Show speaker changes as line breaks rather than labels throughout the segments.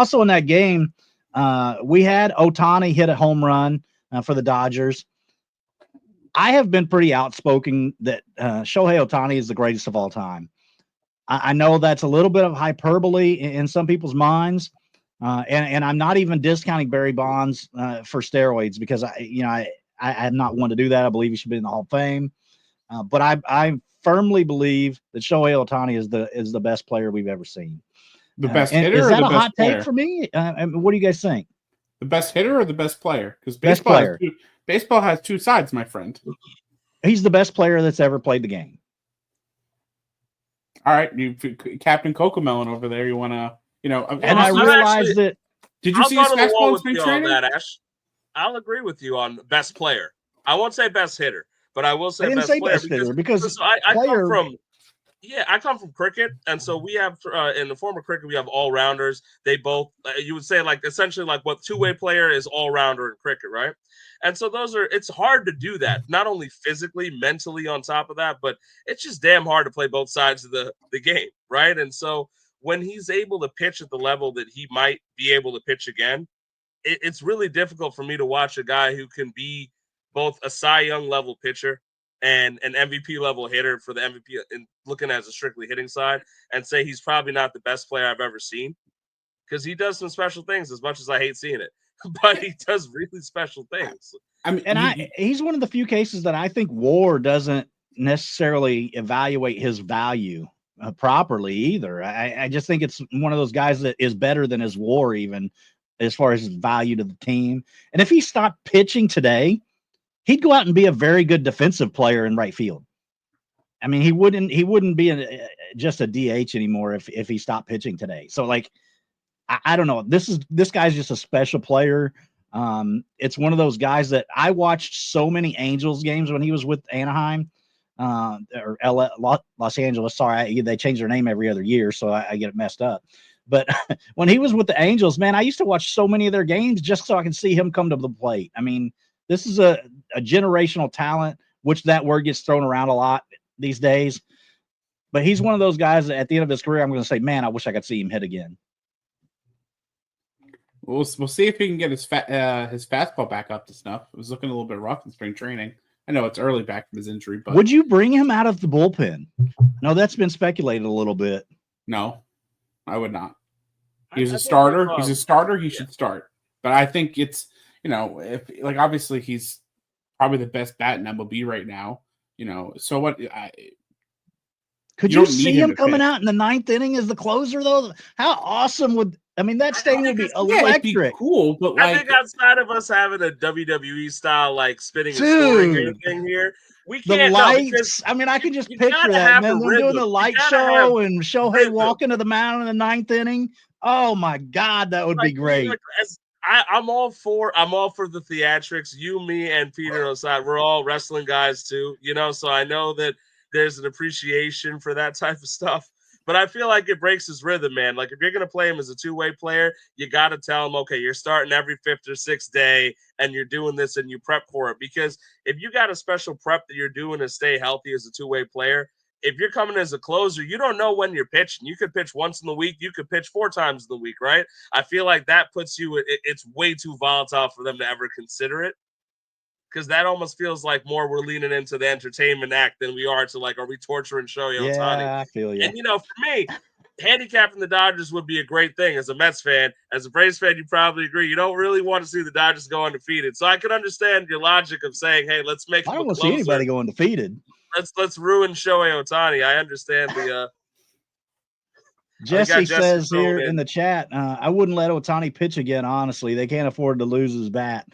Also in that game, we had Ohtani hit a home run for the Dodgers. I have been pretty outspoken that Shohei Ohtani is the greatest of all time. I know that's a little bit of hyperbole in some people's minds, and I'm not even discounting Barry Bonds for steroids because I am not one to do that. I believe he should be in the Hall of Fame, but I firmly believe that Shohei Ohtani is the best player we've ever seen.
The best
and
hitter
is
or
that
the
a
best
hot
player?
take for me? What do you guys think?
The best hitter or the best player? Because
Best player.
Baseball has two sides, my friend.
He's the best player that's ever played the game.
All right, you Captain Cocomelon over there. You want to,
And I realized that.
Did you see his fastball in spring training?
That, Ash. I'll agree with you on best player. I won't say best hitter, but I will say best player because I come from. Yeah, I come from cricket, and so we have in the form of cricket we have all rounders. They both you would say like essentially like what two-way player is all rounder in cricket, right? And so it's hard to do that, not only physically, mentally on top of that, but it's just damn hard to play both sides of the game, right? And so when he's able to pitch at the level that he might be able to pitch again, it's really difficult for me to watch a guy who can be both a Cy Young level pitcher and an MVP level hitter for the MVP and looking at a strictly hitting side and say he's probably not the best player I've ever seen because he does some special things as much as I hate seeing it, but he does really special things.
I mean, he's one of the few cases that I think WAR doesn't necessarily evaluate his value properly either. I just think it's one of those guys that is better than his WAR even as far as his value to the team. And if he stopped pitching today, he'd go out and be a very good defensive player in right field. I mean, he wouldn't be just a DH anymore if he stopped pitching today. So like, I don't know. This guy's just a special player. It's one of those guys that I watched so many Angels games when he was with Anaheim or Los Angeles. Sorry, they change their name every other year, so I get it messed up. But when he was with the Angels, man, I used to watch so many of their games just so I can see him come to the plate. I mean, this is a generational talent, which that word gets thrown around a lot these days. But he's one of those guys that at the end of his career, I'm going to say, man, I wish I could see him hit again.
We'll see if he can get his fastball back up to snuff. It was looking a little bit rough in spring training. I know it's early back from his injury, but
would you bring him out of the bullpen? No, that's been speculated a little bit.
No, I would not. He's a starter. He's a starter. He should start. But I think it's, if like obviously he's probably the best bat in MLB right now. So what?
Could you see him coming out in the ninth inning as the closer though? How awesome that stadium would be electric.
It'd be cool, but
I think outside of us having a WWE style like spinning and scoring thing here, we can't.
The lights. I can just picture that, man. Them doing the light show and Shohei walking to the mound in the ninth inning. Oh my God, that would be great.
I'm all for the theatrics. You, me, and Peter Osai, we're all wrestling guys too, so I know that there's an appreciation for that type of stuff. But I feel like it breaks his rhythm, man. Like, if you're going to play him as a two-way player, you got to tell him, okay, you're starting every fifth or sixth day, and you're doing this, and you prep for it. Because if you got a special prep that you're doing to stay healthy as a two-way player, if you're coming as a closer, you don't know when you're pitching. You could pitch once in the week. You could pitch 4 times in the week, right? I feel like that puts you – it's way too volatile for them to ever consider it. Because that almost feels like more we're leaning into the entertainment act than we are to like, are we torturing Shohei Ohtani?
Yeah, I feel you.
And, for me, handicapping the Dodgers would be a great thing as a Mets fan. As a Braves fan, you probably agree. You don't really want to see the Dodgers go undefeated. So I can understand your logic of saying, hey, let's make
I don't want to see anybody go undefeated.
Let's ruin Shohei Ohtani. I understand the
Jesse says here in the chat, I wouldn't let Ohtani pitch again, honestly. They can't afford to lose his bat.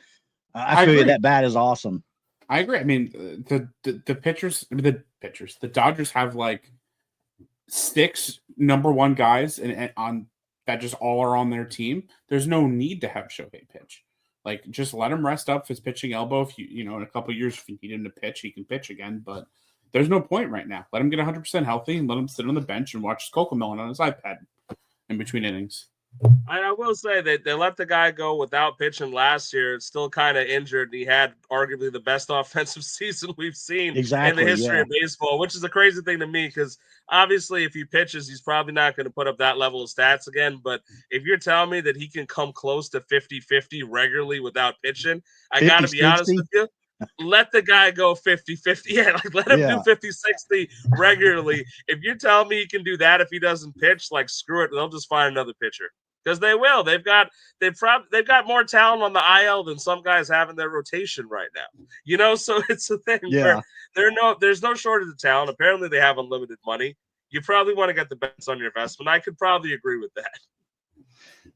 I feel you, that bat is awesome.
I agree. I mean, the pitchers, the Dodgers have like 6 number 1 guys and on that just all are on their team. There's no need to have Shohei pitch. Like, just let him rest up his pitching elbow. If in a couple of years, if you need him to pitch, he can pitch again. But there's no point right now. Let him get 100% healthy and let him sit on the bench and watch his Cocomelon on his iPad in between innings.
I will say that they let the guy go without pitching last year. It's still kind of injured. He had arguably the best offensive season we've seen in the history of baseball, which is a crazy thing to me because obviously if he pitches, he's probably not going to put up that level of stats again. But if you're telling me that he can come close to 50-50 regularly without pitching, I got to be honest with you. Let the guy go 50-50. Yeah, like let him do 50-60 regularly. If you're telling me he can do that if he doesn't pitch, like screw it. They'll just find another pitcher. Because they will. They've got more talent on the IL than some guys have in their rotation right now. So it's a thing where there's no shortage of talent. Apparently they have unlimited money. You probably want to get the best on your investment. I could probably agree with that.